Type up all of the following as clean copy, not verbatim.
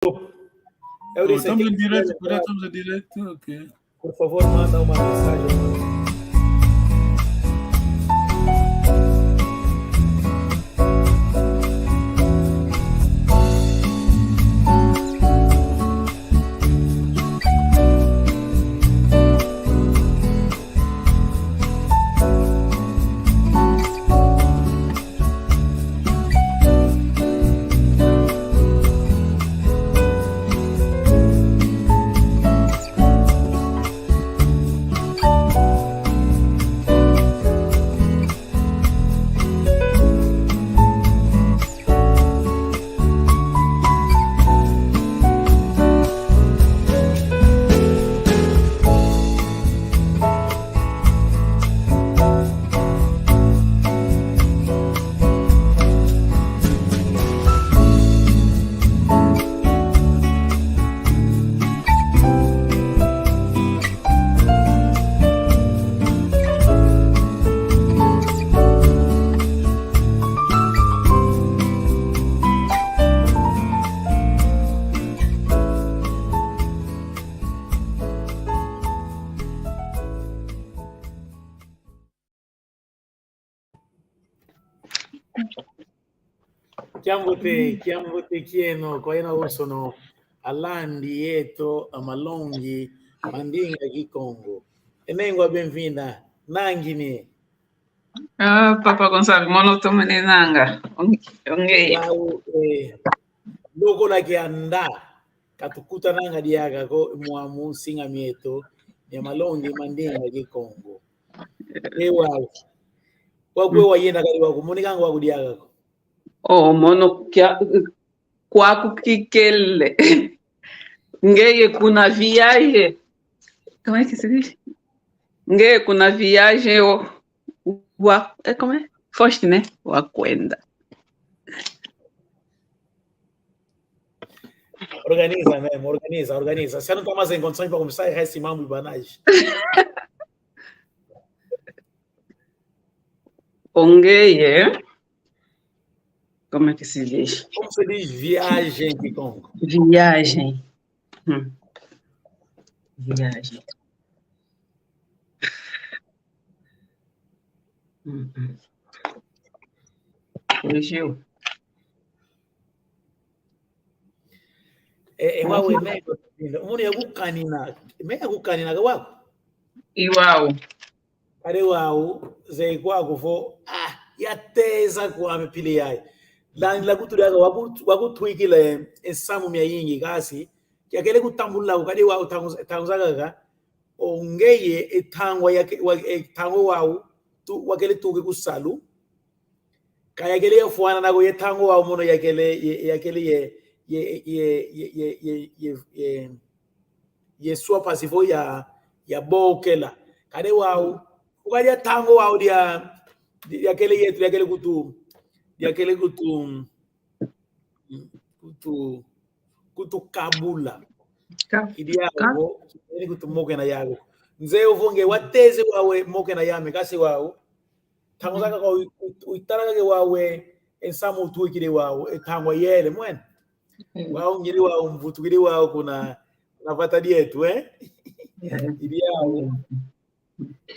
Eu disse, estamos em direto, estamos em direto, ok. Por favor, manda uma mensagem. Chiambote chieno, koina usono alandi yeto amalongi mandinga kikongo. Enengwa benvinda nangini. Papa Gonçalves, monotomani nanga. Ongei. Wow, loko la que anda katukuta nanga diaga ko muamu singa mieto ya malongi mandinga kikongo. Wow. Wakwe wayenda kali wako monikanga wako diaga ko. Oh, mono kwaku kikele. Ngeye kuna viagem. Como é que se diz? Ngeye kuna viagem como é? Foste, né? Wakwenda. Organiza mesmo, organiza. Você não está mais em condições para começar a errar esse mambo e banagem. Ongeye. Como é que se diz? Como se diz viagem, Kikongo? Viagem. Viagem. Fugiu. Uma wemego, umuni yakukanina, meya kukanina kwako. Iwau. Kare wau zai kwako fo yateza kwame pili yai. La kuturiaga wakutwikile ensamu mya yingi kasi yakele kutambula ukade wau tanguzaga ongeye etangwa etangwa wau tu wakele tuke kusalu kayakele yafuana nako yetangwa wau mono yakele ye sua pasivo ya bokela kade wau ukade tango wau dia yakele yetu yakele kutu yakele kutu kabula idiago ni kutu moke na yago nze uvonge wateze wawe moke na yame kasi wao tango zaka kwa uitaraga ke wawe ensamu tuikire wao etangwa yele mwene wao ngiri wao mvutukire wao kuna navata dietu idiago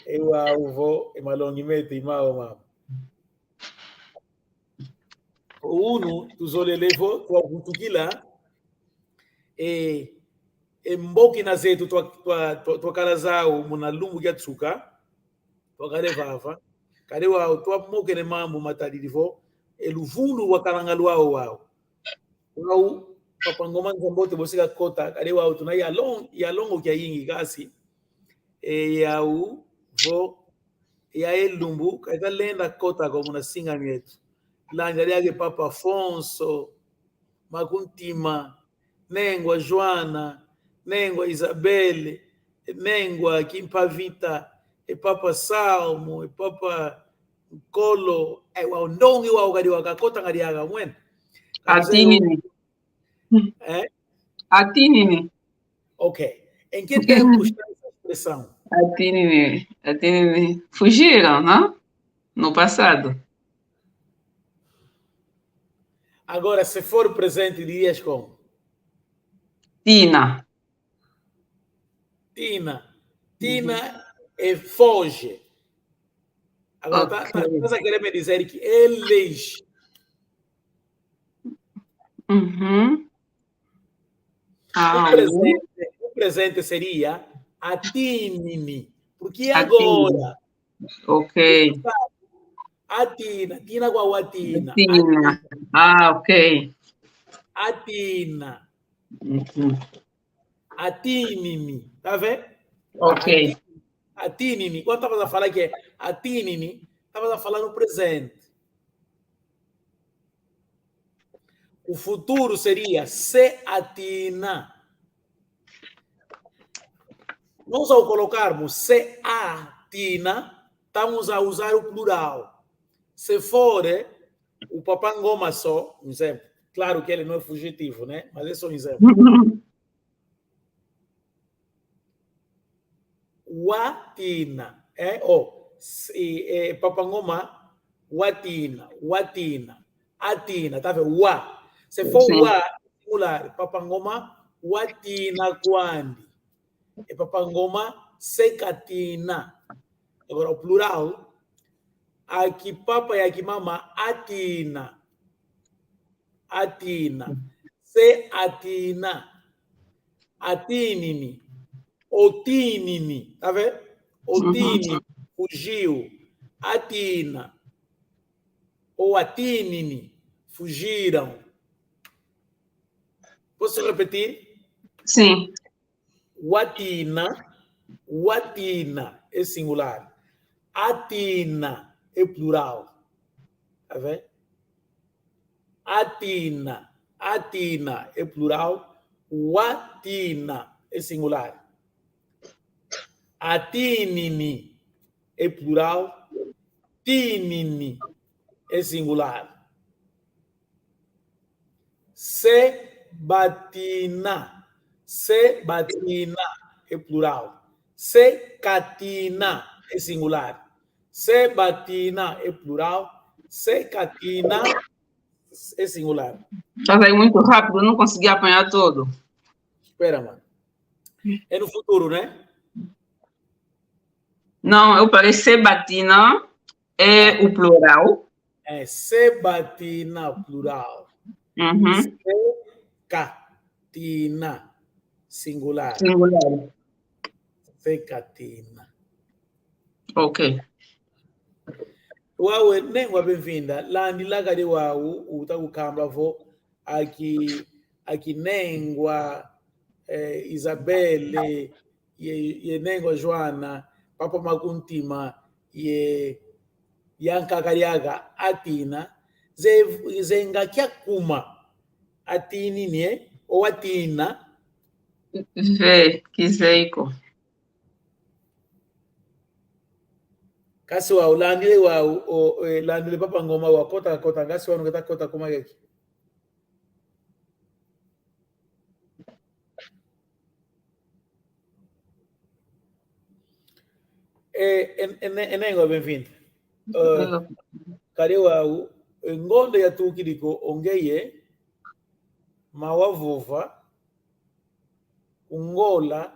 ewa uvo emalongi mete imao mama unu tuzolelevo kwa kutukila mboki na zetu twakala zao muna lumbu kya tsuka twakale vava kale wao twamoke ne mambo matadilivo eluvundu wakalanga lwao wao papangoma nzambote bosika kota kale wao tuna ya longo kya yingi kasi yau vo ya elumbu kaita lenda kota kwa muna singa mietu lanja yake Papa Afonso Makuntima Nengwa Joana Nengwa Isabelle Nengwa Kimpavita Papa Salmo Papa Nkolo waondongi wao kadi wakakota ngadi yaga mwene Atinini. Atinini. Okay. Em que tempo está essa expressão? Atinini. Fugiram, não? No passado. Agora, se for presente, dirias como? Tina. Tina. Tina é foge. Agora, Ok. estás a querer me dizer que eles. Uhum. O presente seria a Tinini. Porque A Tina. agora? Ok. A Tina. Tina com a Tina. Tina. Ah, ok. A Tina. Uhum. A Tinini. Tá vendo? Ok. A Tinini. Quando estavas a falar que é a Tinini, estavas a falar no presente. O futuro seria se atina. Nós, ao colocarmos se atina, estamos a usar o plural. Se for o papangoma só, um exemplo. Claro que ele não é fugitivo, né? Mas é só um exemplo. Watina. Papangoma, watina. Atina. Tá vendo? Se for Sim. singular, papangoma, watina quando? É papangoma, secatina. Agora, o plural, aqui papa e aqui mama, atina. Se atina. Atinini. Otinini. Tá vendo? Otinini. Fugiu. Atina. Ou atinini. Fugiram. Posso repetir? Sim. Watina é singular. Atina é plural. Tá vendo? Atina é plural. Watina é singular. Atinini é plural. Tinini é singular. Se batina é plural. Se catina é singular. Se batina é plural. Se catina é singular. Estás aí muito rápido, eu não consegui apanhar todo. Espera, mano. É no futuro, né? Não, eu parei Sebatina é o plural. É se batina plural. Uhum. Se catina singular. Singular. Se catina. Ok. Wawe nengwa bem-vinda. Landi lagari wau utakukamba vo aqui nengwa Isabelle ye nengwa Joana papa makuntima ye yankakariaga atina zenga kyakuma atini nie ou atina Vê, Kizeiko. kasi wau landile wau landile papa ngoma wa kota ngasi wanu kata kota kuma yaki enengwa bem-vinda kare wau ngonde ya tukiriko ongeye mawavova ungola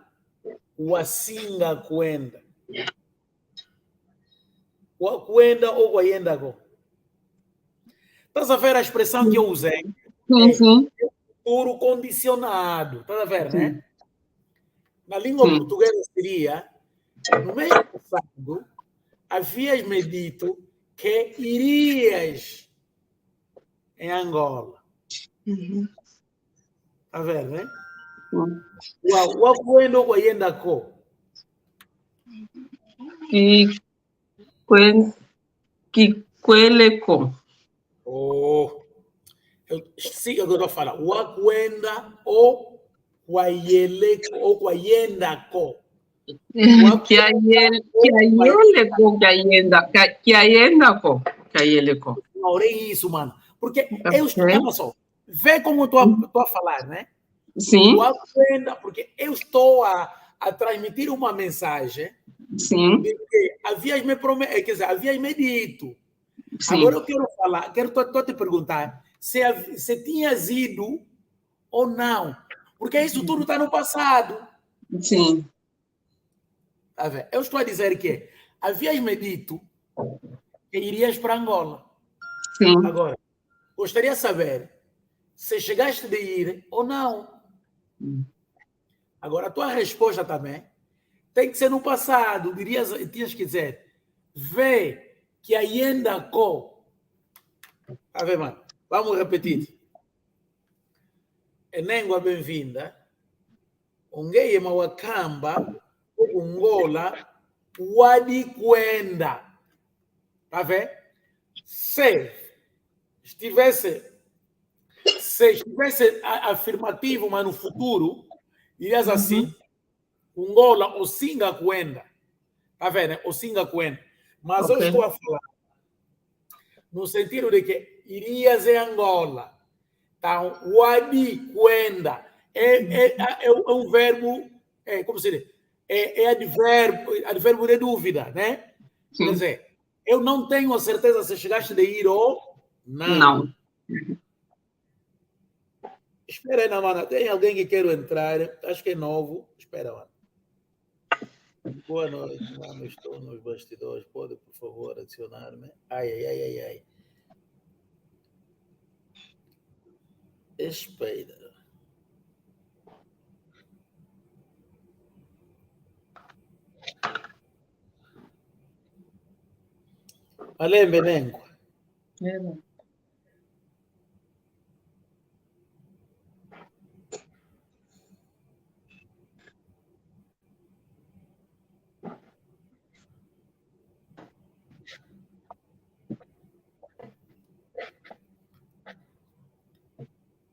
wasinga kwenda kwenda ou kwayendako. Estás a ver a expressão que eu usei? Sim, sim. Futuro condicionado. Estás a ver, Sim. né? Na língua Sim. portuguesa seria, no mês passado, havias me dito que irias em Angola. Uhum. Está a ver, né? Sim. Kwenda ou kwayendako. Kikweleko. Oh. Siga o que eu estou a falar. Wakwenda ou kwayeleko ou kwayendako. Kiayendako. Não, é isso, mano. Porque eu estou, olha só, vê como eu estou a falar, né? Sim. Porque eu estou a transmitir uma mensagem Sim. de que havias me prometido, quer dizer, havias me dito. Sim. Agora eu quero falar, estou a te perguntar se tinhas ido ou não. Porque isso tudo está no passado. Sim. Tá vendo? Eu estou a dizer que havias-me dito que irias para Angola. Sim. Agora, gostaria de saber se chegaste de ir ou não. Agora, a tua resposta também tem que ser no passado. Tinhas que dizer, vê que ainda co. Tá vendo, mano? Vamos repetir. Enengwa bem-vinda. Ongeye mawakamba, ungola, wadi kwenda. Tá vendo? Se estivesse afirmativo, mas no futuro, dirias assim, ungola, osinga kwenda. Tá vendo? Osinga kwenda. Mas eu estou a falar no sentido de que irias em Angola. Então, wadi kwenda é um verbo, como se diz? É advérbio de dúvida, né? Sim. Quer dizer, eu não tenho a certeza se chegaste de ir ou não. Não. Espera aí, mano. Tem alguém que quer entrar? Acho que é novo. Espera, mano. Boa noite, mano. Estou nos bastidores. Pode, por favor, adicionar-me? Ai. Espera. Além, Benengo.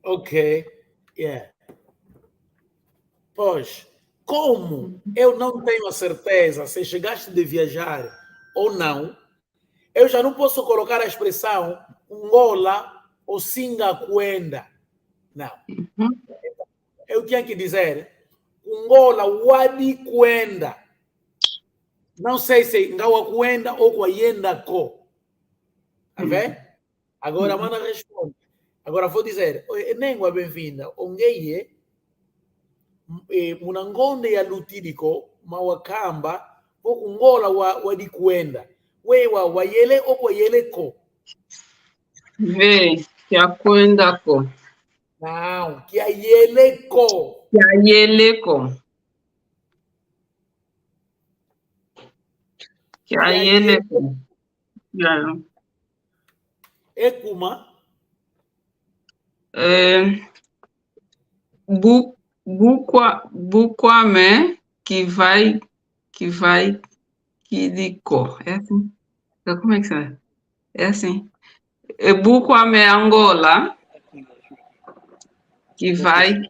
Ok, yeah. Pois, como eu não tenho a certeza se chegaste de viajar ou não, eu já não posso colocar a expressão Angola ou Singacuenda. Não. Eu tinha que dizer Angola Wadi Cuenda. Não sei se Ngawa Cuenda ou Guayenda Co. Tá vendo? Agora, manda responde. Agora vou dizer, Nengua bem-vinda. Ongeye, Munangonde ya Lutiriko, Mawakamba, Angola Wadi Cuenda. Wewa Wayele ou Wayele Co. Vê que a Cuenda Co. Não, que a Yeleco. Que a Yeleco. Que a Yeleco. Ecuma. Buquamé que vai Quirico. É assim? Como é que é? É assim. Buquamé Angola que vai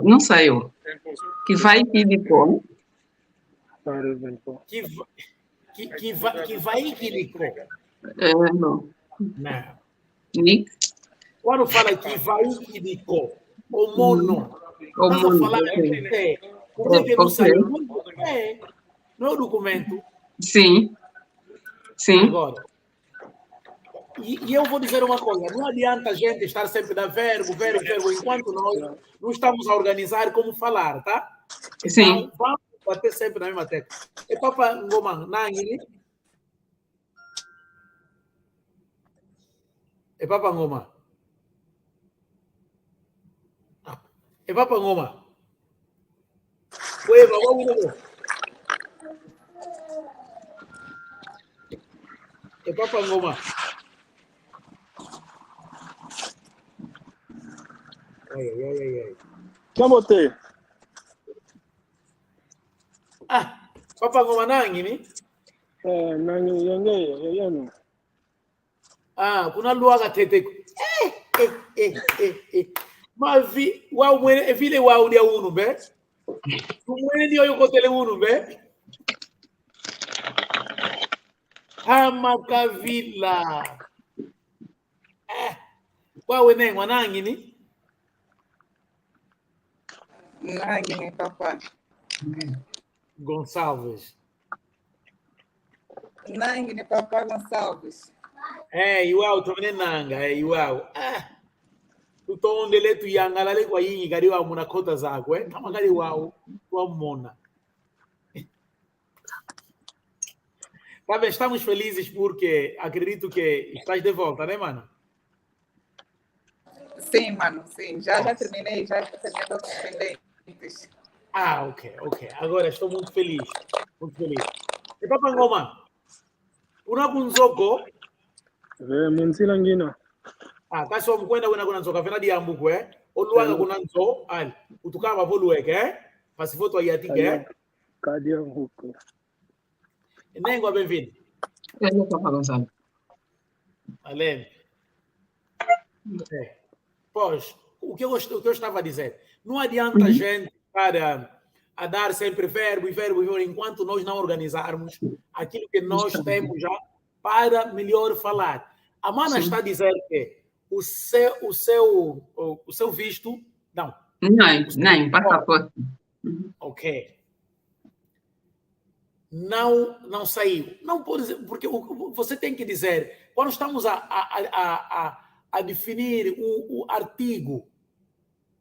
não saiu. Que vai Quirico. Que vai Quirico. Não. Não. Ni? Quando fala que vai Quirico, o mono. O Estás a falar mundo. Por que não saiu? Não é o documento. Sim. Agora. E eu vou dizer uma coisa, não adianta a gente estar sempre da verbo, enquanto nós não estamos a organizar como falar, tá? Então, vamos bater sempre na mesma tecla. É Papa Ngoma, Nangini? É Papa Ngoma? É Papa Ngoma? Ueva, vamos. É Papa Ngoma? Ai. Kamote. Papa Ngoma Nangini? Nani yenge. Kuna luaga tete. Mas vile wao dia unu be. Tumwene ndio yuko tele unu be. Hamakavila. Wawe nengwa nangini? Nangini, papa. Gonçalves. Nangini, papa Gonçalves. Iwao tumene nanga, iwao. tutonde letu yangalale kwa yingi kari wa muna kota zako kama kari wao mona. Tá bem, estamos felizes porque acredito que estás de volta, né, mano? Sim, mano, sim. Já terminei, já terminei todos os pendentes. Ah, ok. Agora estou muito feliz. Muito feliz. E Papa Ngoma, una kunzoko, Munsila ngina. kaso mkwenda kuna nzoka fena diambu kwe, oluwaga kuna nzo, ali, utukama voluweke, pasifoto ayatike. Kadia huko. Nengo bem-vindo. Eu Papa Gonçalo. Além. Pois, o que eu estava a dizer, não adianta a gente a dar sempre verbo, enquanto nós não organizarmos aquilo que nós temos já para melhor falar. A Mana está a dizer que o seu visto, não. Não, passaporte. Ok. Não saiu. Não pode dizer, porque você tem que dizer, quando estamos a definir o artigo,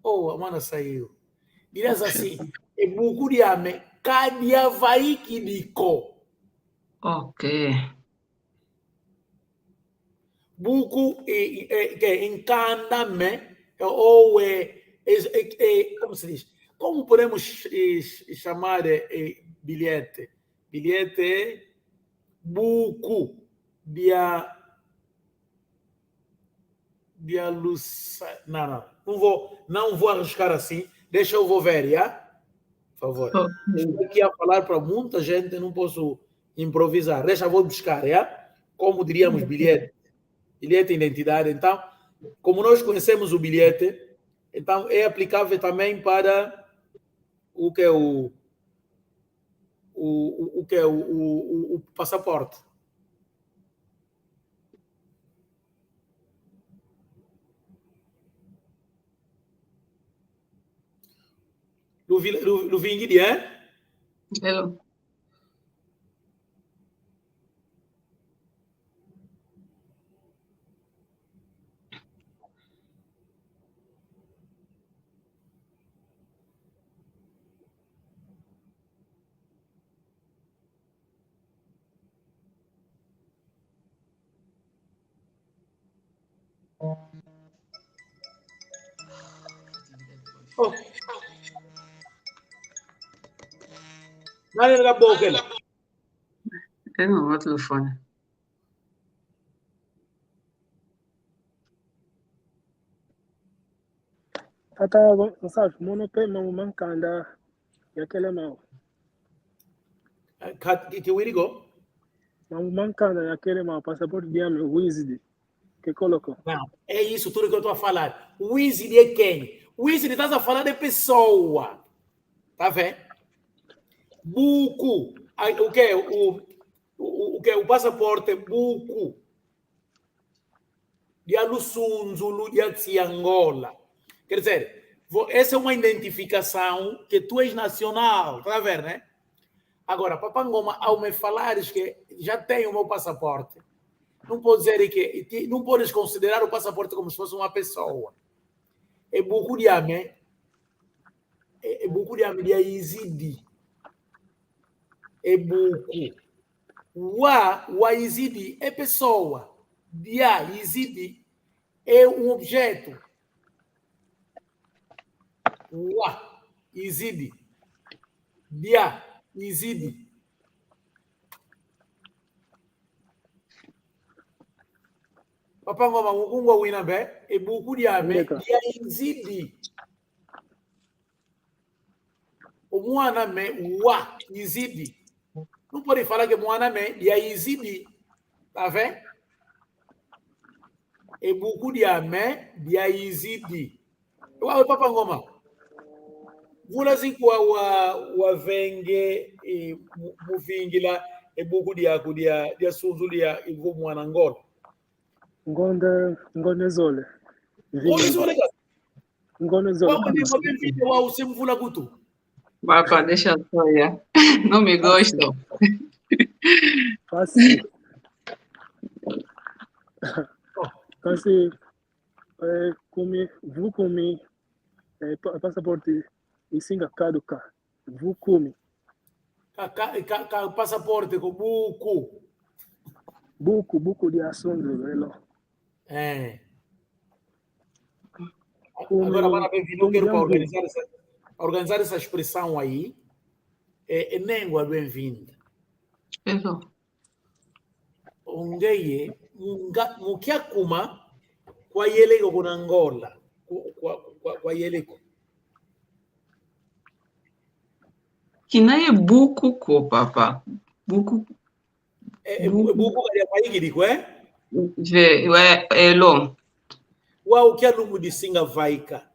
a Mana saiu. Dirás assim, e bukuriame kadia vai kidiko. Ok. Buku que encanta-me ou como se diz? Como podemos chamar bilhete? Bilhete é buku dia luz. Não vou arriscar assim. Deixa eu vou ver, já? Por favor. Estou aqui a falar para muita gente, não posso improvisar. Deixa eu vou buscar, já? Como diríamos bilhete de identidade. Então, como nós conhecemos o bilhete, então é aplicável também para o que é o passaporte. Luvingi, é? Eu. Oh. Nada na boca, ela. Eu não vou telefone. Tata, sabe, monope mankanda yakele mau. Que we go? Mankanda yakele mau passaporte diame wizard. Que colocou? Não, é isso tudo que eu estou a falar. O wizard é quem? O wizard está a falar de pessoa. Tá vendo? Buku. O que? O que? O passaporte buku. De Alusunzulu de Angola. Quer dizer, essa é uma identificação que tu és nacional. Tá vendo, né? Agora, Papa Ngoma, ao me falares que já tem o meu passaporte, não pode dizer que não podes considerar o passaporte como se fosse uma pessoa. É buku de ame. É buku de ame de Izidi. É buku. O Izidi é pessoa. Dia Izidi é um objeto. Izidi. Dia Izidi. Papa Ngoma ngwa wina be e buku di ame dia Izidi. O mwana me wa Izidi. Não pode falar que mwana me dia Izidi. Tá vendo? E buku di ame dia Izidi. Wa Papa Ngoma. Vula zikuwa wa venge muvingila e buku dia sunzulia ivo mwana Angola. Ngonde zole. Ngone zole. Qual é o bem-vindo ao Semvula Gutu? Papa, deixa eu olhar. Não me gosto. Kasi Vou comer passaporte e singa caduca. Vou comer. Passaporte com buco. Buco de ações, velho. Agora, bem-vindo. Eu quero para organizar essa expressão aí. É língua bem-vinda. Hello. Onde o que akuma kwa yeleko kuna Angola kwa yeleko Kinaye buku ko papa. Buku buku kali paigiriko hello. wa o que alumu de singa vaika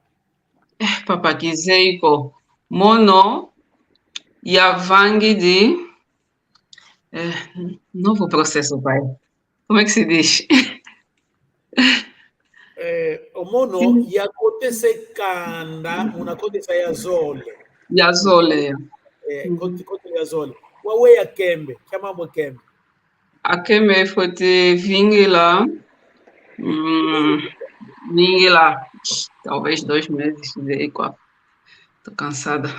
Papa kizeiko mono ya vangue de novo processo, pai. Como é que se diz? o mono yakote kanda unakote ya zole Ya zole. kote ya zole wawe ya kembe kama mambo kembe Akeme foi te vingue lá. Vingue lá. Talvez 2 meses daí, quase. Tô cansada.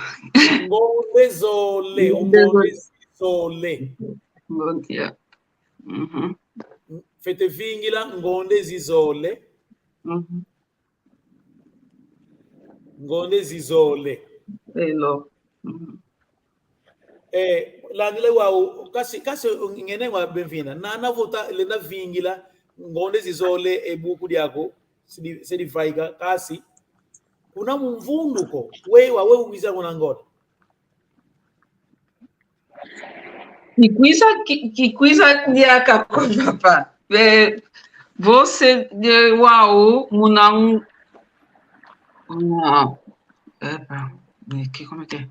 ngonde zole ngonde zole Bom dia. fete vingila ngonde zizole ngonde zizole Hello. landile wawo kasi ngene wa benvina na vota le na vingila ngonde zizole ebuku lyako sedi vaika kasi kuna mvunduko wawe ubiza kuna ngona Que coisa de acabou, papa. Você de uau, munang. Como é que é?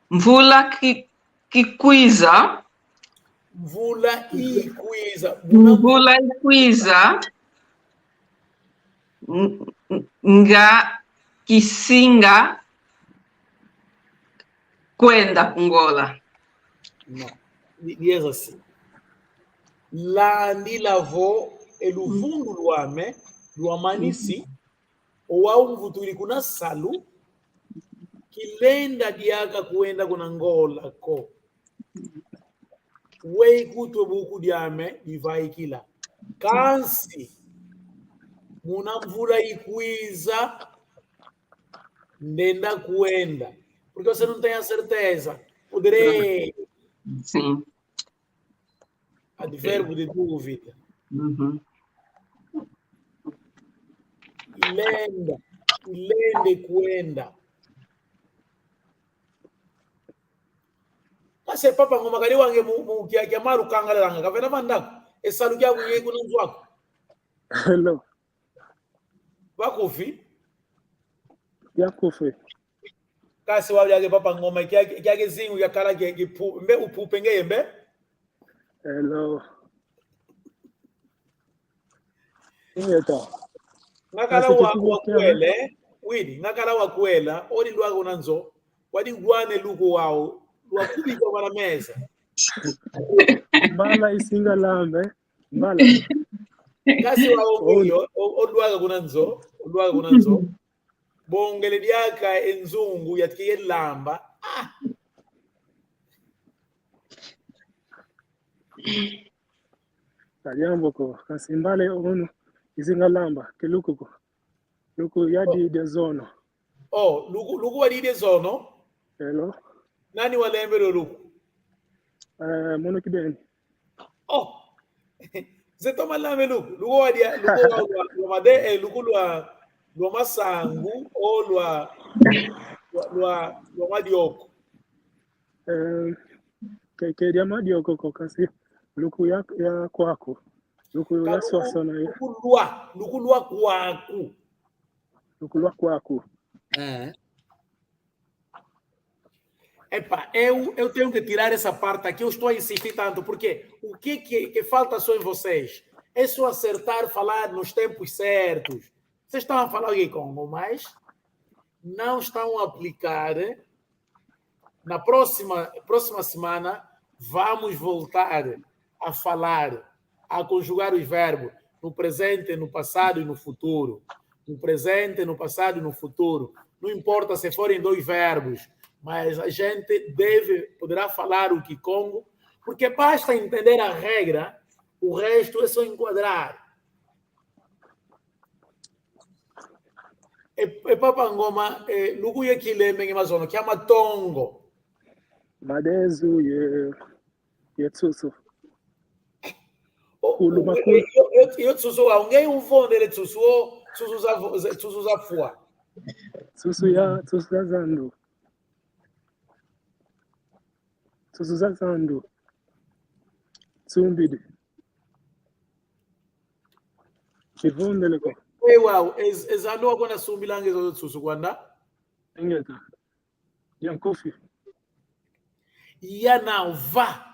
Mvula que coisa. Mvula e coisa. Mvula e coisa. Nga que singa. Kwenda Angola. Não. Diz assim. Landi lavo eluvundu luame luamanisi ou mvuturi kuna salu kilenda diaka kuenda kuna Angola ko wei kutwe buku diame divai kila kansi muna mvula ikuiza ndenda kuenda porque você não tem a certeza poderei sim advérbio de dúvida ilende kuenda kase papa ngoma kali wange mu kya maru kangala langa kavena vandako esalu kya kunye kuna nzwako hello bakufi yakufi kasi wali yake papa ngoma kya zingu ya kala ke mbe upupe ngeyembe hello ingeta ngakala wa kwele widi ngakala wa kwela odi lwago nanzo wadi gwane luko wao lwakubi kwa mara meza mbala isinga lambe mbala kasi wao hiyo odwaga kunanzo bongele diaka enzungu yatiye lamba Kajambo ko kasi mbale ono isinga lamba ke luko yadi de zono luku wadi de zono hello nani walembero luku mono kibeni zetoma lambe luku wadi luku made luku lwa masangu o lwa madioko ke dia madioko ko kasi luku ya kwako luku ya swasana luku lwa kwaku Epa, eu tenho que tirar essa parte aqui, eu estou a insistir tanto, porque o que falta só em vocês? É só acertar, falar nos tempos certos. Vocês estão a falar aqui como, mas não estão a aplicar. Na próxima semana, vamos voltar a falar, a conjugar os verbos no presente, no passado e no futuro. no presente, no passado e no futuro. Não importa se forem 2 verbos, mas a gente poderá falar o Kikongo, porque basta entender a regra, o resto é só enquadrar. E Papa Ngoma, lugu ye kileme ngimazono, kiama tongo. Madezu ye tsusu. Eu tsusu, alguém ufondele tsusu, tsusu za fua. Tsusu ya zandu. Tsusu za zandu. Tsumbide. Kivondele ko. Wow, ezalo akona sumbilange zo tsusu kwanda. Engeta. Yankofi. Ya não, vá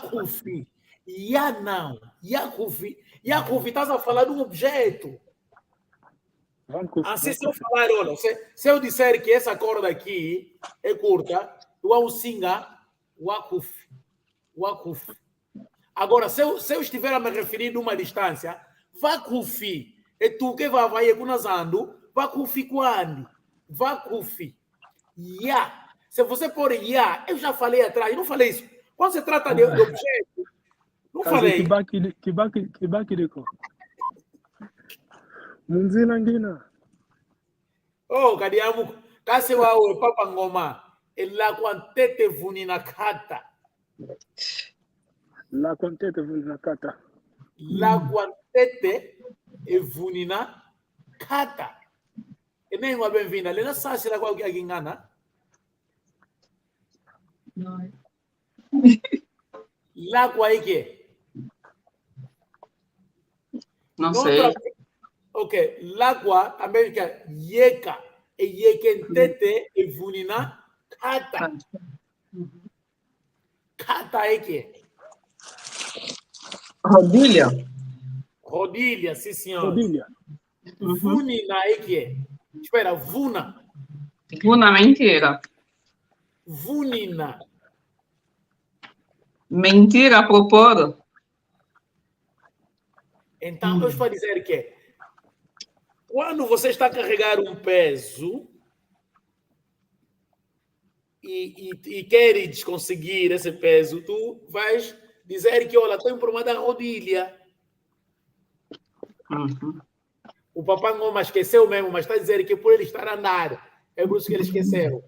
kufi. Ya não, ya kufi. Ya kufi, estás a falar de um objeto. Assim, se eu falar, olha, se eu disser que essa corda aqui é curta, tu é um singa, wakufi. Wakufi. Agora, se eu estiver a me referir a uma distância, vakufi. É tu que vai kunazando, vakufi quando? Vakufi. Ya. Se você pôr ya, eu já falei atrás, eu não falei isso. Quando se trata de objeto, não falei. Kibaki deko. Munzina ngina. Oh, kadiamu, kasi wawe Papa Ngoma, ela kwantete vunina kata. La quantete vunina kata. La quantete vunina kata. E nem uma bem-vinda. Lena sabe lá qual que é a guingana? Não. Lá qual é que é? Não sei. Ok, l'agua também é yeka. E yekentete e vunina kata. Kata é que? Rodilha. Rodilha, sim senhor. Rodilha. Vunina é que? Espera, vuna. Vuna, mentira. Vunina. Mentira, propor. Então, eu estou a dizer que quando você está a carregar um peso e queres conseguir esse peso, tu vais dizer que, olha, estou em problema da rodilha. O Papa Ngoma esqueceu mesmo, mas está a dizer que por ele estar a andar, é por isso que ele esqueceu.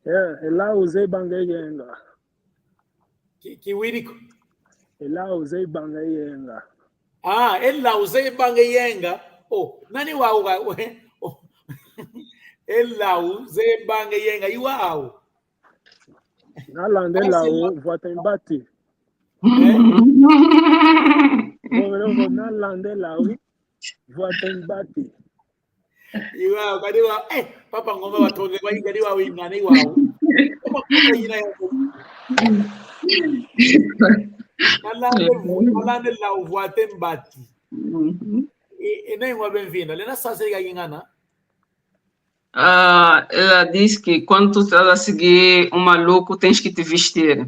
Lá usei bangayenga. Que wirico? Lá usei bangayenga. Ah, ele lá usei bangayenga. Oh, nani wau wau. Ele lá usei bangayenga. E uau. Nalande lá voata embate. Nalande lá voata embate. E uau, cadê uau? Papa Ngoma watonde kwa cadê uau ingane uau. Como que é isso? Nalande lá voata embate. E nem uma bem-vinda. Lena sabe que engana? Ela diz que quando tu estás a seguir um maluco, tens que te vestir.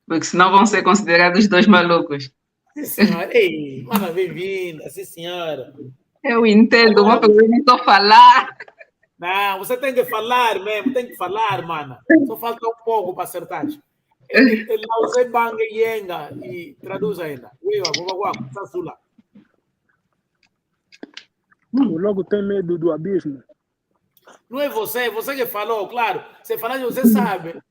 Porque senão vão ser considerados 2 malucos. Sim, senhora. Ei, mana, bem-vinda. Sim, senhora. Eu entendo, mas eu não estou a falar. Não, você tem que falar mesmo. Tem que falar, mana. Só falta um pouco para acertar. Ele usei banga yenga e traduz ainda. Logo tem medo do abismo. Não é você que falou, claro. Você fala, você sabe.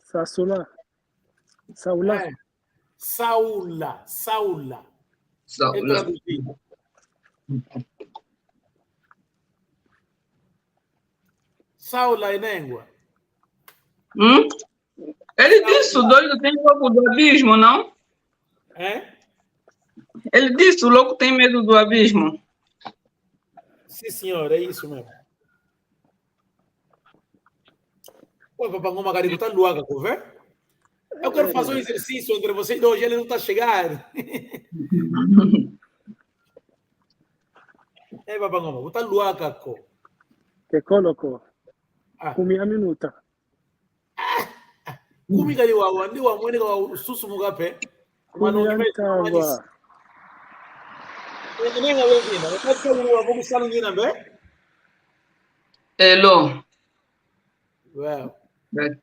Saula. É. Saula. É traduzido. Saula é língua. Ele disse o doido tem medo do abismo, não? É? Ele disse o louco tem medo do abismo. Sim, senhor, é isso mesmo. Oi, Papa Ngoma, cara, tá luaga, ver? Eu quero fazer um exercício entre vocês dois, ele não está chegando. Papa Ngoma, uta luaka ko. Que coloco. Ah. Kumia minuta. Kumi kali wawa, ndi wa mwene kwa susu mugape. Kumia ntangwa. Nenga wengine, wakati wa bomu sala ngina mbe? Hello. Wow.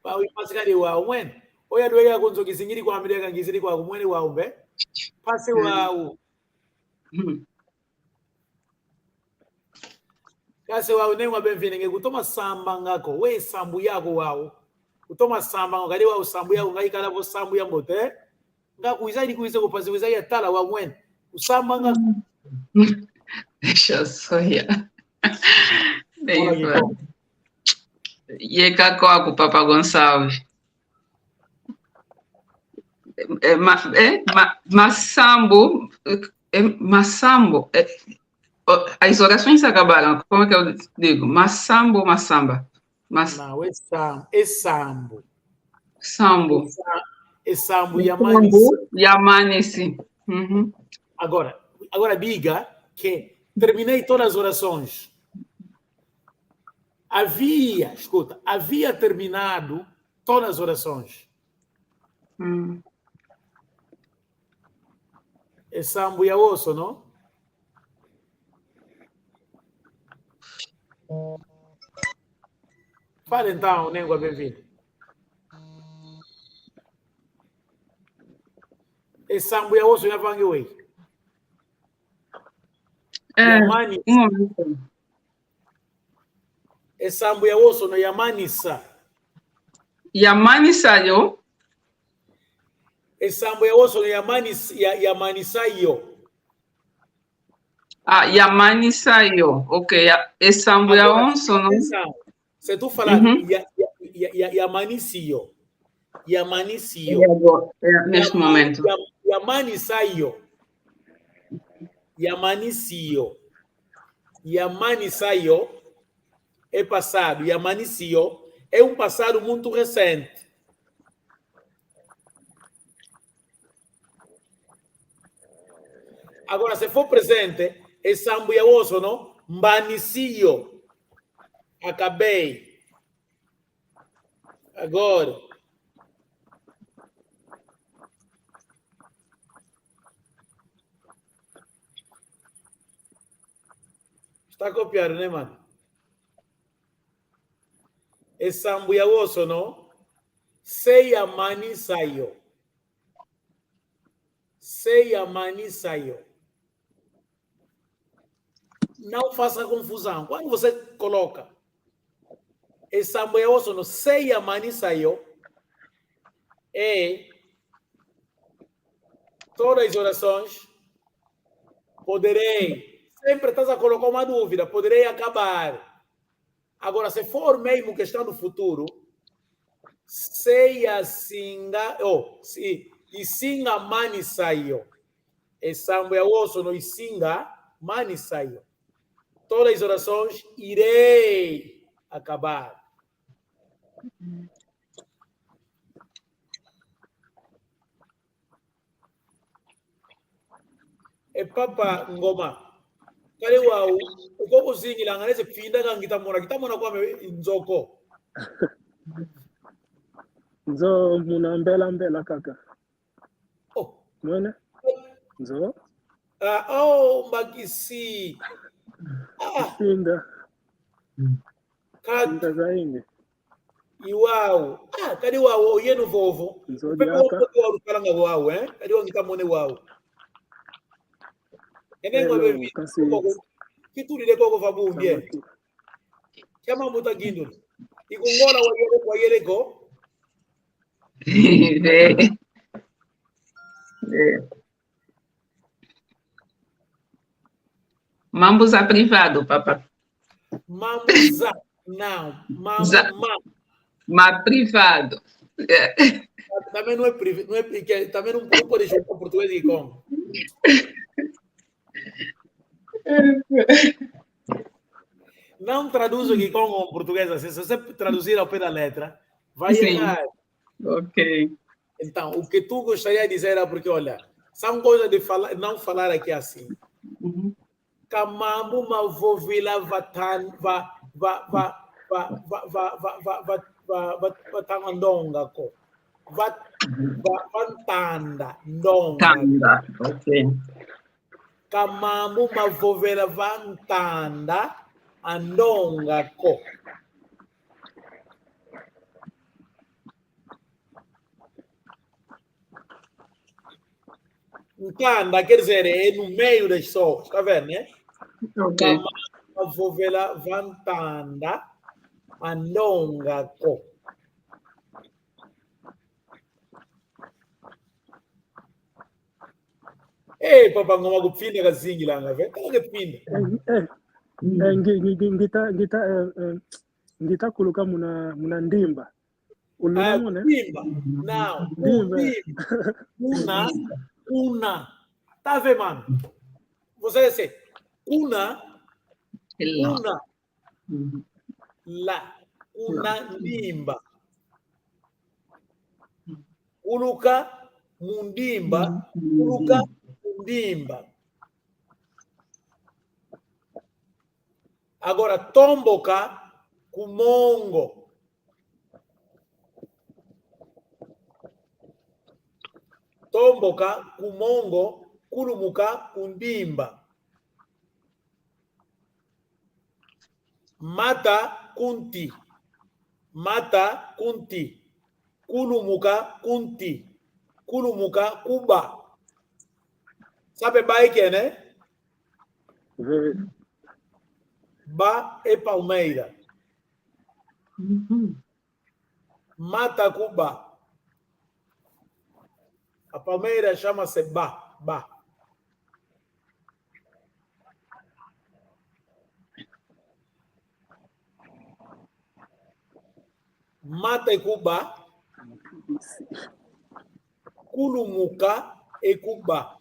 Pa uipasikali wa mwene. Oya dwe ya kunzo kisingiri kwa amireka ngisiri kwa mwene wa umbe. Pase wa Kase wa unengwa benfine nge kutoma samba ngako, we sambu yako wao. Kutoma samba ngakali wa sambu yako ngayikala bo sambu ya mbote. Ngaku izadi kuise kupasi izadi ya tala wa mwene. Usamba ngako. Deixa só ir. E Cacoco, Papa Gonçalves. Massambo. Massambo. As orações acabaram. Como é que eu digo? Massambo ou Massamba? Não, é sambo. Sambo. É sambo. Yamanisi. Agora diga que terminei todas as orações. Havia terminado todas as orações. É sambo e osso, não? Fala então, Nengua, bem-vindo. É sambo e osso, já vangue oi. Yamani. Sambu ya oso no yamanisa. Yamanisa yo? Sambu ya oso no yamanisa yo. Ah, yamanisa yo. Ok. Sambu ya oso no? Se tu falar yamanisi yo. Yamanisi yo. Neste momento. Yamanisa yo. Yamanisi yo. Yamanisa yo é passado. Yamanisi yo é passado muito recente. Agora, se for presente, é sambu ya osso, não? Mbanisi yo. Acabei. Agora. Está copiado, né, mano? É sambu ya osso, não? Sei amani saio. Sei amani saio. Não faça confusão. Quando você coloca é sambu ya osso, não? Sei amani saio. É todas as orações poderei. Sempre estás a colocar uma dúvida, poderei acabar. Agora, se for mesmo questão do futuro, seia singa, e singa mani saio. E sambu ya osso no singa mani saio. Todas as orações irei acabar. E Papa Ngoma. Kale wao uko kuzingira ngaleze pfinda ngitamona kwame nzoko Nzo mbela kaka. Oh Mwene nzo mbakisi pfinda kata zaingi iwao kali wao yenu vovo nzo pepe diaka wao rukalanga wao kali wangitamone wao Enengwa bebi kitulile koko vabunge chama muta gindu ikungola wayeleko Mambuza privado, Papa. Mambuza não mas privado. Também não é privado, também não pode jogar português e como. Não traduz aqui com português assim. Se você traduzir ao pé da letra, vai errar. Ok. Então, o que tu gostaria de dizer era porque, olha, são coisas de falar, não falar aqui assim. Kamambu mavovila vatangandonga ko. Vantanda ndonga. Tanda. Okay. Kamambu mavovela vantanda andonga ko. Ntanda quer dizer é no meio das pessoas, está vendo, né? Okay. Kamambu mavovela vantanda andonga ko. Ei, papa ngoma kupinda kazingi langa ve. Kage pinda. ngita kuluka muna ndimba. Ulunamone? Pimba. Now, una. Tá vendo, mano? Você disse, una, una ndimba. Uluka mundimba, uluka mundimba. Agora, tomboka kumongo. Tomboka kumongo, kulumuka kundimba. Mata kunti. Mata kunti. Kulumuka kunti. Kulumuka kuba. Sabe baike, né? Ba e palmeira. Mata cuba. A palmeira chama-se ba. Mata e cuba. Kulumuka e cuba.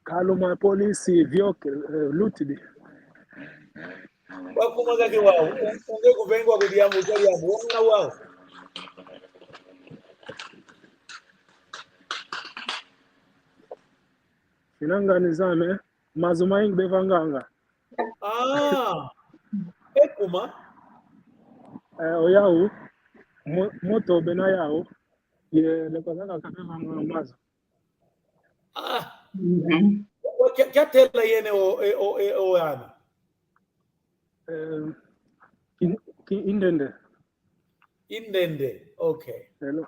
Kaluma polisi vyoke lutidi. Wakuma zake wao. Unge kuvengwa kudiamu kali ya muona wao. Inanga nizame mazumaing bevanganga. Ekuma. Oyao moto bena yao ye lekazanga kabevanga mazo. Kya tela yene o yana. Indende, ok. Hello.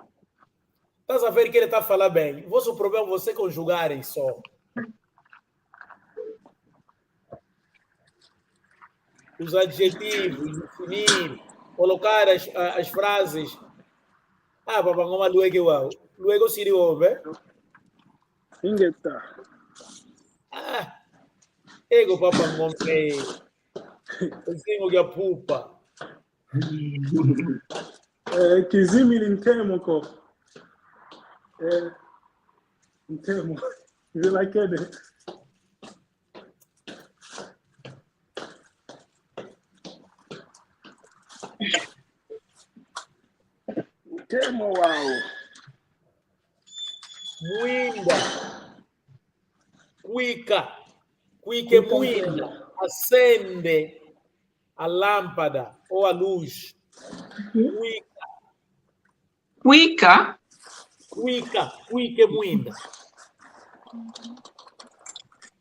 Estás a ver que ele está a falar bem. O vosso problema é você conjugarem só. Os adjetivos, definir, colocar as frases. Papangoma luege wao. Luego siri ove. Ingeta. Ego papangoma. Zingo ya pupa. Kizimi ni ntemo ko. Ntemo. Is it like that? Ntemo wao. Muinda. Cuique muinda. Acende a lâmpada ou a luz. Cuique muinda.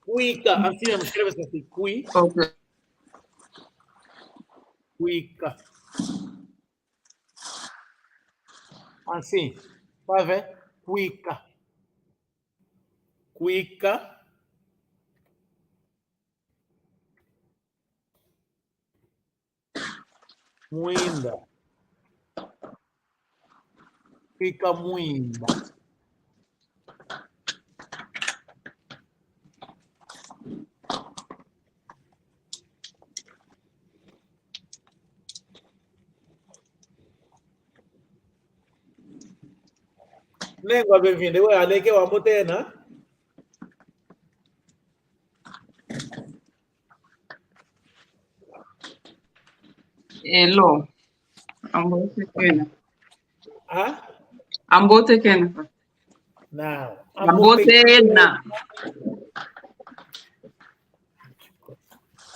Cuica, assim mesmo, escreve-se assim, cuica. Assim, vai ver? Cuica. Muinda. Fica muinda. Lengua bem-vinda. Eu alei que eu amo tena. Hello. Ambote kena. Ah? Ambote kena. Não. Ambotena.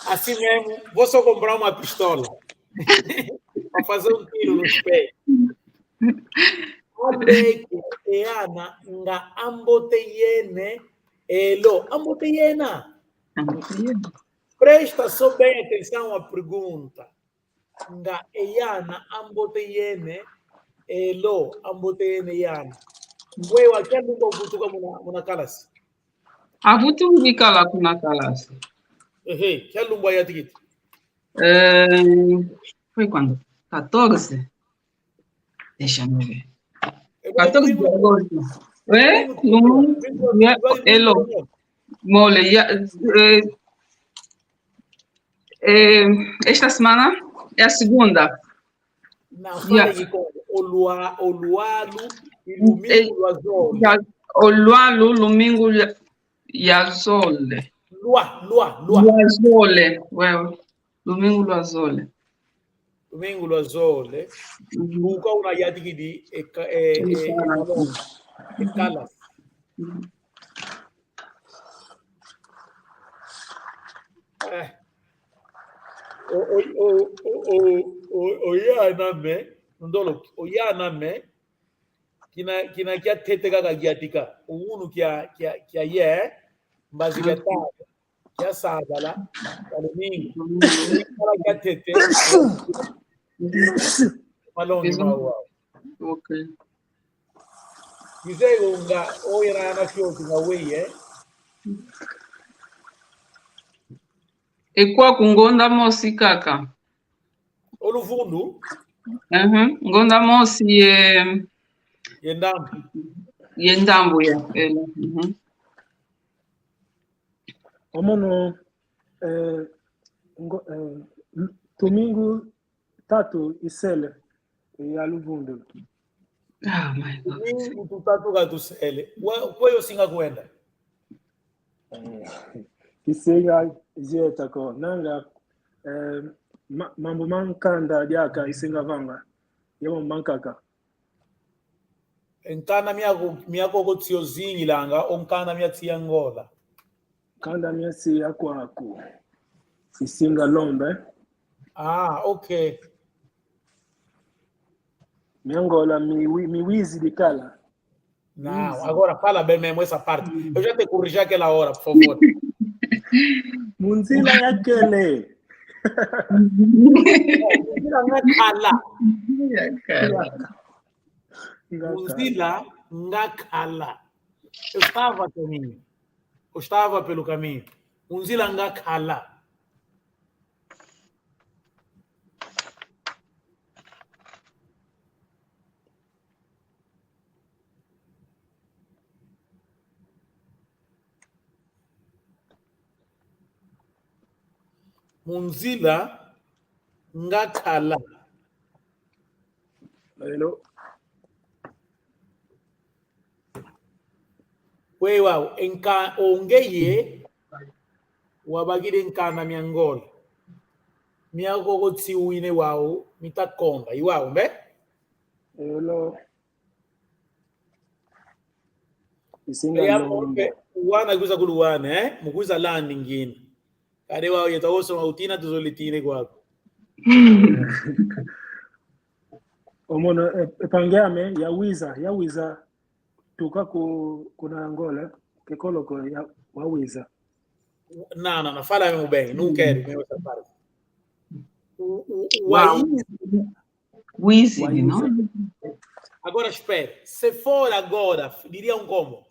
Assim mesmo, vou só comprar uma pistola para fazer um tiro nos pés. Aleke eana nga amboteyene elo. Amboteyena. Ambotena. Presta só bem atenção à pergunta. Nga eana amboteyene elo amboteyene yana. Wewe aqui nunca vutuka muna kalas. Avuto mbikala kuna kalasi. Que lumba ya tikit. Foi quando? 14? Deixa-me ver. 14 de agosto. Elo. Mole. Esta semana é a segunda. Não, fala de Olualu e Domingo Luazole. Olualu, Domingo Yazole. Luazole. Well, Domingo Luazole. Domingo Luazole. Buka una yati di e Calas. Oyana me kina kia tete kaka giatika unu kia ye mbazika ta kia sabala domingo kala kia tete malongi mawa. Okay. Kizego nga oyera na fioti nga weye. E kwa kungonda mosi kaka? Olufundu? Ngonda mosi Yendambu. Yendambu ya. Omono domingo tatu isele ya Luvundu. Oh my God. Domingo tutatu gatusele. Wewe singa kwenda. Isenga jeta ko nanga mambo mankanda diaka isenga vanga yemo mankaka Enkana miyako kutio zingi langa onkana miyati Angola. Kanda miasi yako ako isenga lombe. Okay. Miangola miwizi de cala. Não, agora fala bem mesmo essa parte. Eu já te corrigi aquela hora, por favor. Munzila yakele. Munzila ngakhala. Munzila ngakhala. Eu estava caminho. Eu estava pelo caminho. Munzila ngakhala. Munzila ngakhala. Hello. Wewe enka ongeye wabagire nkana miangola. Miago gotsi uine wao mitakonda iwao mbe? Hello. Isinga lombe. Wana kuza kuluwana mukuza land ngine. Kade wao yetawoso mautina tuzolitine kwako. Omono epangame ya wiza tuka kuna Angola kekoloko ya wawiza. Não, fala mesmo bem, não quero mesmo essa parte. Wizzy, não? Agora espera, se for agora, diriam como?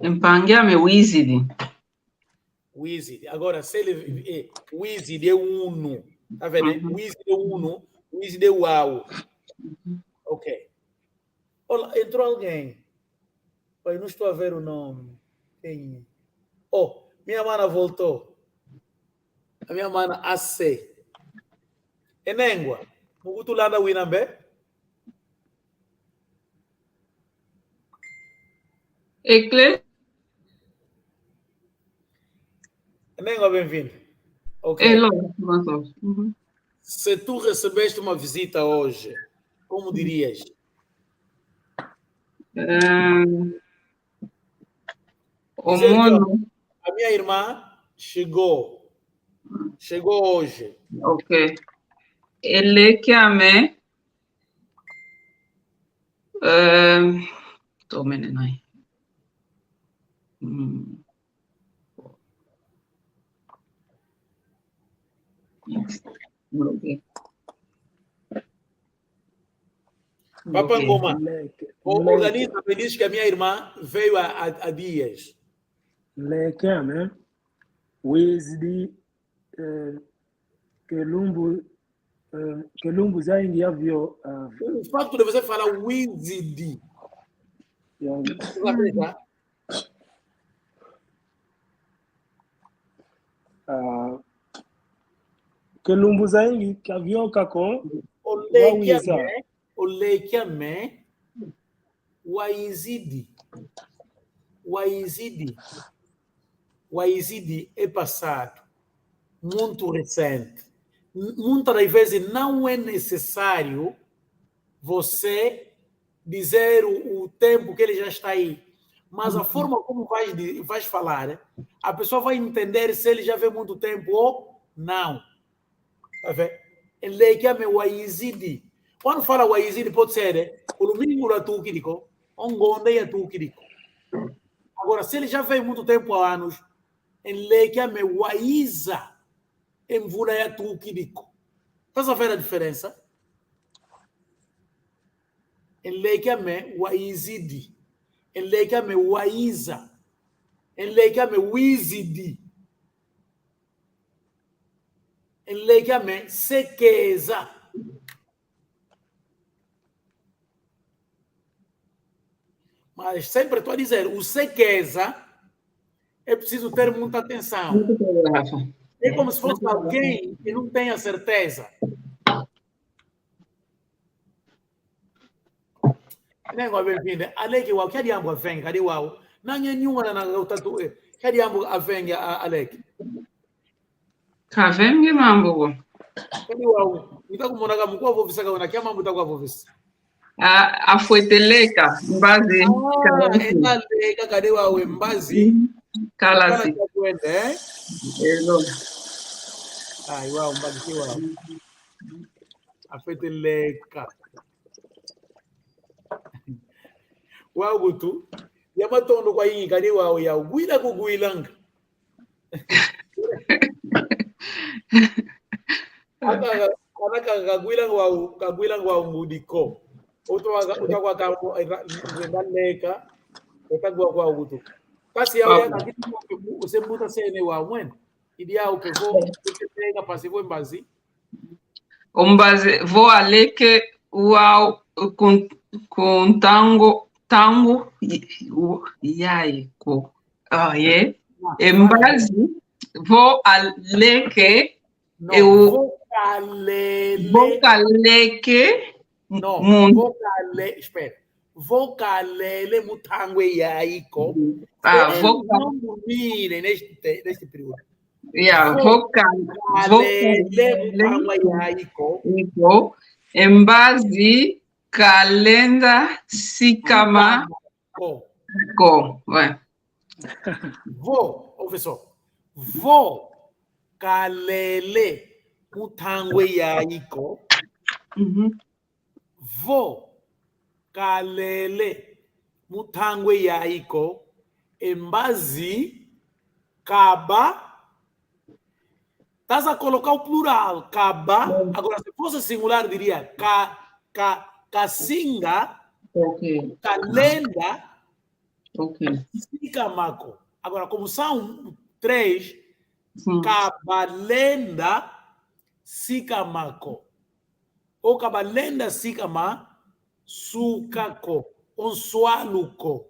Empangame Wizzy. Wizzy. Agora, se ele Wizzy de uno, tá vendo? Wizzy de uno, Wizzy de uau. Ok. Olha, entrou alguém. Eu não estou a ver o nome. Quem? Oh, minha mana voltou. A minha mana AC. Enengua. Mugutu landa winambe? Ecle? Enengua, bem-vindo. Ok. Hello. Se tu recebeste uma visita hoje, como dirias? O Dizer que, ó, mono. a minha irmã chegou hoje. Ok. Ele que ame. Tô menino aí. Ok. Papa Ngoma, Leke. organiza, me diz que a minha irmã veio há dias. Leke ame. Wezidi kelumbu zaingi yavyo O fato de você falar Wizard, kelumbu zaingi kavyo kako wawiza Olekiame, Waizidi é passado, muito recente. Muitas das vezes não é necessário você dizer o tempo que ele já está aí, mas a forma como vais falar, a pessoa vai entender se ele já vê muito tempo ou não. Tá vendo? Ele que é meu Waizidi. Quando fala Waizidi, pode ser o domingo da Tukiriko, onde é Tukiriko. Agora, se ele já veio muito tempo há anos, ele que é meu Waiza, em Vuna é Tukiriko. Estás a ver a diferença? Ele que é meu Waizidi. Ele que é meu Waiza. Ele que é meu Wizidi. Ele que é meu Sequeza. Mas sempre estou a dizer, o sequeza é preciso ter muita atenção. É como se fosse alguém que não tem a certeza. Nengo bem-vinda. Alek wa kadi ambo afeng kadi wa. Nanya nyuma na utatu. Kadi ambo afeng Alek. Kavenge mambo. Kadi wa. Nitakumona kama mkuu ofisa kana kama mtakuwa ofisa. Afueteleka mbazi. Enaleka kadi wa mbazi. Kalasi. Kwende Elo. Ai wa mbazi wa. Afueteleka. Wa gutu. Yamatondo kwa yingi kadi wa ya gwila kugwilanga. Aka kagwila wa mudiko. Utakuwa kama ndaleka. Utagwa kwa gutu. Pasi yao ya kitu usembuta sene wa mwen. Idia upevo utega pasi vo mbazi. Umbazi vo aleke wa tango yaiko. Ye. Embazi vo aleke vocaleke espera. Vocalele mutangwe yaiko. Não mire neste período. Vocalele mutangwe yaiko. Embazi calenda sikama ko. Professor. Vocalele mutangwe yaiko. Kalele mutangwe yaiko embazi kaba. Estás a colocar o plural kaba. Agora, se fosse singular, diria kasinga, kalenda, sikamako. Agora, como são três, kabalenda, sikamako. Ou kabalenda, sikama, sukako, onsualuko,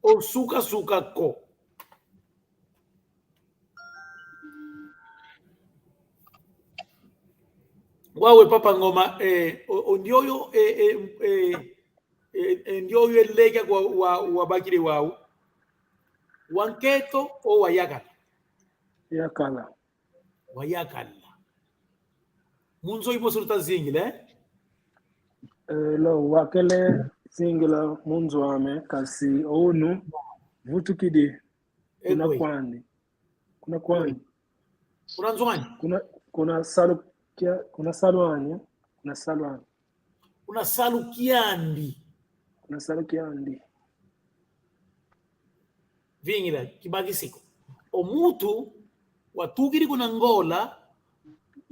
ou sukako. Wawe Papa Ngoma, ondioyo ndioyo eleke wa bakiri wao. Wanketo ou wayakala? yakala. Wayakala. Munzo ipo surta zingile, Lo wakele Singela munzwame kasi onu vutukidi kuna kwani. Kuna kwani. Kuna nzwani. Kuna salukia, kuna salwani, kuna salwani. Kuna salukiandi. Kuna salukiandi. Vingira kibagisiko. Omutu watukiri kuna ngola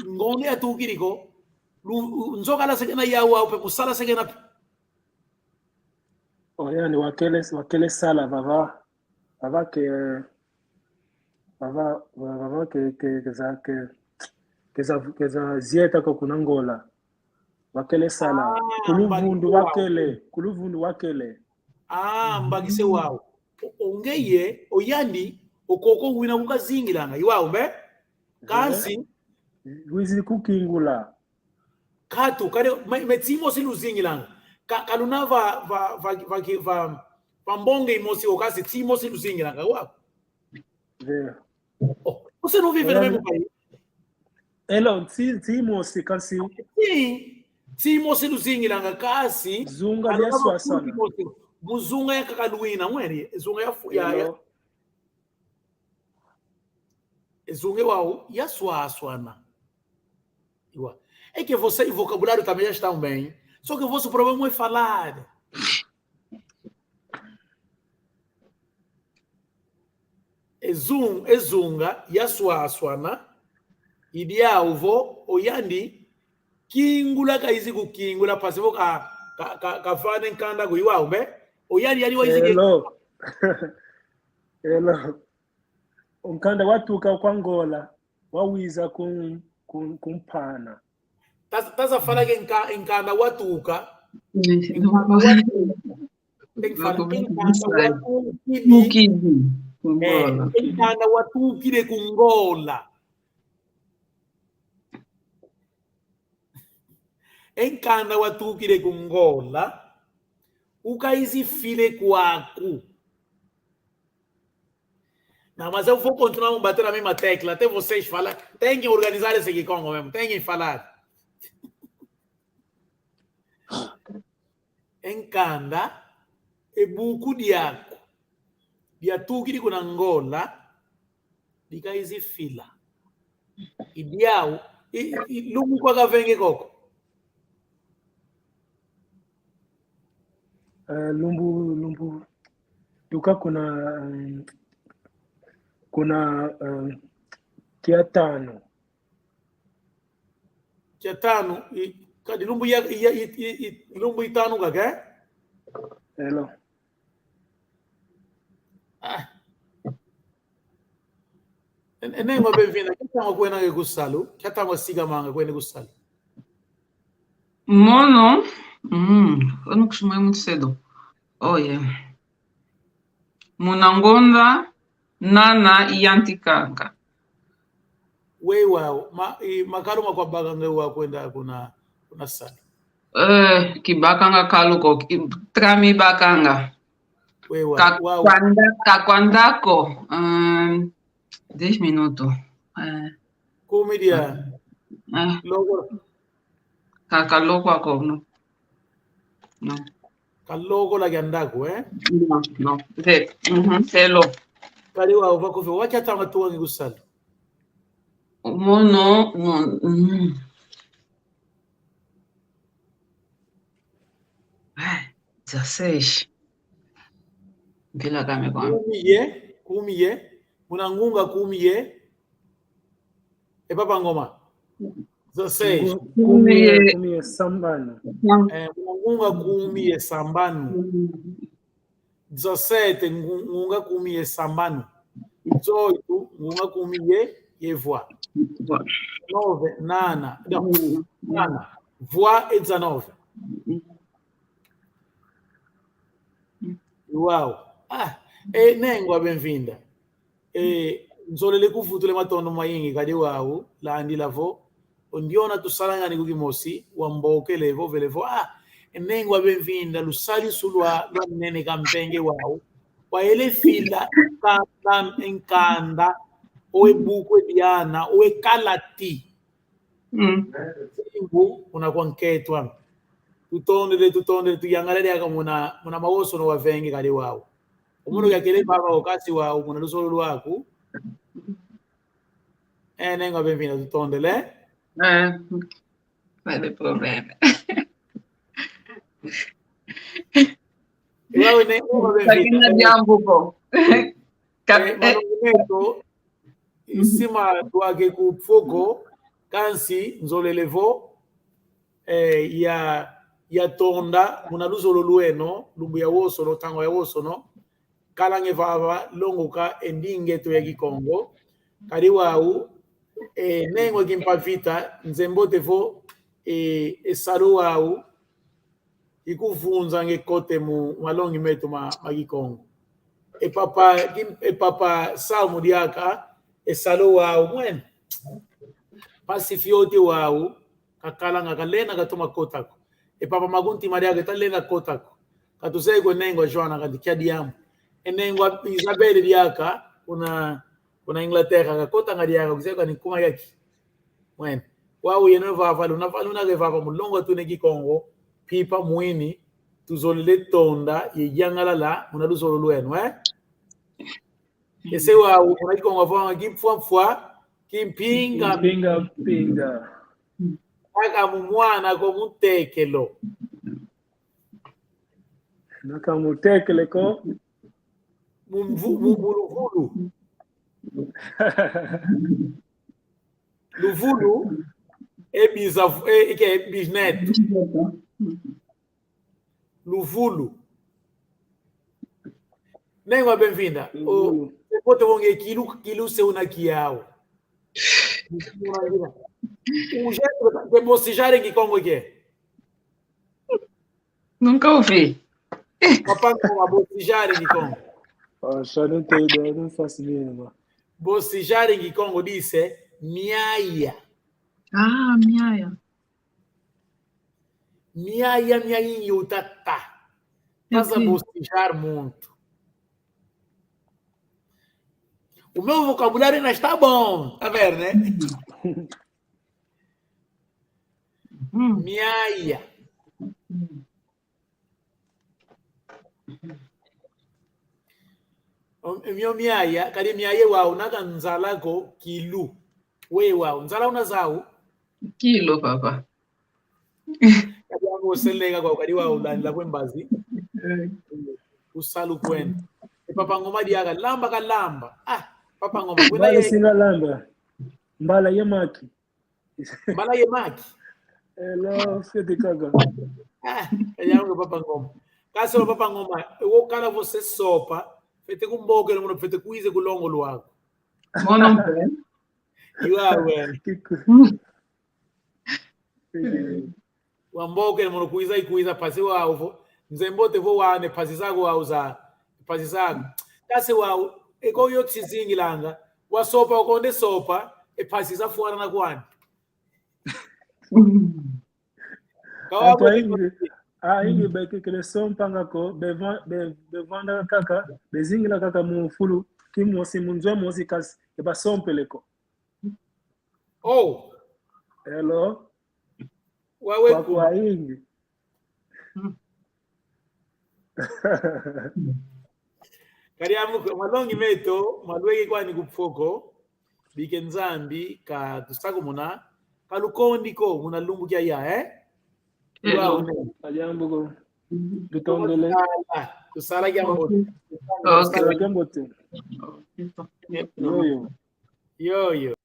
ngole atukiriko nzoka la sekena yawa upe kusala sekena. Yani wakele sala vava keza zieta ko kunangola wakele sala kuluvundu wakele Mbagise wao ongeye oyandi okoko wina kukazingilanga iwao mbe kasi wizi kukingula katu kare metimo siluzingilanga kaluna va mbonge imosi okasi timo siluzingilanga wao você não vive no mesmo país? Elo, timo si kasi timo siluzingilanga kasi zunga ya swasana muzunga ya kakaluina mwene zunga ya zunga wao ya swaswana iwa é que você e vocabulário também já estão bem, só que o vosso problema é falar. Ezunga ya swaswana idia uvo oyandi kingula kaizi kukingula pasivo ka fane nkanda kuiwa umbe oyandi yali waizi hello unkanda watuka kwa ngola wawiza kumpana taza fala ke nkanda watuka nkanda watukile kungola enkanda watukile kungola ukaizifile kwaku não, mas eu vou continuar bater na mesma tecla até vocês falar. Tem que organizar esse aqui Congo mesmo, tem que falar. Enkanda e buku diako diatukiri kuna ngola dikaizifila idiao lumu kwa kavenge koko lumbu duka kuna kiatano kadi lumbu lumbu itanu kake hello enengo bevina kitango kwena ke kusalu kitango siga manga kwena kusalu Mono eu não costumo ir muito cedo. Olha, Munangonda, Nana e Antikanga. Wewa makaruma kwa baganga wa kwenda kuna sala. Kibakanga kaluko, trami bakanga. Wewa Kakwandako, 10 minutos. Comedia. Logo. Kakalogo ako, no. No. Kalogo la gandako, No. Hello. Kariwa uvakofe wacha tanga tuwangi kusala. Mono, 16. Vila kame kwa. Kumiye. Munangunga kumiye. Papa ngoma. 16. Kumiye sambano. Munangunga kumiye sambano. 17 ngunga kumiye sambano. 18 ngunga kumiye yevoa. 9 nana. Nana. Voix et 19. Wow. Nengwa benvinda. Nzolele kuvutule matondo mayingi kadi wawu la andi lavo ondiona tusalangani kukimosi wamboke levo velevo nengwa benvinda lusali sulwa lwa nene kampenge wawu waele fila kanda enkanda owe buku diana owe kalati imbu unakuwa nketwa tutondele tuyangalele aka muna mawoso no wavenge kale wao umuntu yakele baba okasi wao muna lusolo lwako nenga bem-vinda tutondele Não tem problema. Wao nenga bem-vinda Diambo. Manongimento isima tuake ku fogo kansi nzolelevo ya tonda muna lusolo lueno lumbu ya woso no tango ya woso no kalange vava longoka endinge to ya Kikongo kali wau nengo kimpavita nzembote vo esalo wau ikuvunza ngekote mu malongi meto ma Kikongo papa salmo diaka esalo wau mwen pasifiote wau kakalanga kalena katoma kotako papa magunti maria katalena kotako katuzego nengo Joana kadikia diamu enengo Isabel diaka una Inglaterra kakota ngadiaka kuzeka ni kuma yaki mwen wau yeno vava luna gevava mulongo tune Kikongo pipa muini tuzolele tonda yeyangalala una lusolo lwenu ese wau una Kikongo vanga kipfwa kimpinga pinga aka mumwana ko mutekelo naka mutekele ko luvulu luvulu ke bisneto luvulu nengo bem-vinda o pote vonge kilu se una kiao o jeito de bocejar em Kikongo que é? Nunca ouvi. Papai com bocejar em Kikongo. Só não tenho ideia, não faço mínima. Bocejar em Kikongo disse miaia. Miaia. Miaia utata. Mas a bocejar muito. O meu vocabulário ainda está bom, tá vendo, né? Miaia. Mio miaia, kadi miaia wao naka nzala ko kilu. We wao, nzala una zao? Kilo, papa. Kadi wangu selega kwa kadi wao la kwembazi. Usalu kwenda. Papa ngoma diaga lamba kalamba. Papa ngoma kwenda ye singa lamba. Mbala yemaki. Mbala yemaki. Hello, fete kaga. Yangu papa ngoma. Kasi wa papa ngoma, wo kana você sopa, fete kumboke no mundo fete kuize kulongo lwako. Mono mpe. Wamboke no mundo kuiza pasi wao. Nzembote vo wane pasi zako wao za pasi zako. Kasi wao eko yo tsizingi langa, wa sopa ukonde sopa, pasi za fuara na kwani. Ingi beke kele sompanga ko bevanda kaka bezingila kaka mufulu kimosi munzwa mosi kasi eba sompeleko. Oh. Hello. Wawe kwa ingi. Kariamu malongi meto malwegi kwani kupfoko bike nzambi ka tusako muna kalukondi ko muna lumbu kya ya Wow. Ajambo ko tutondele tusala jambo jambo te yo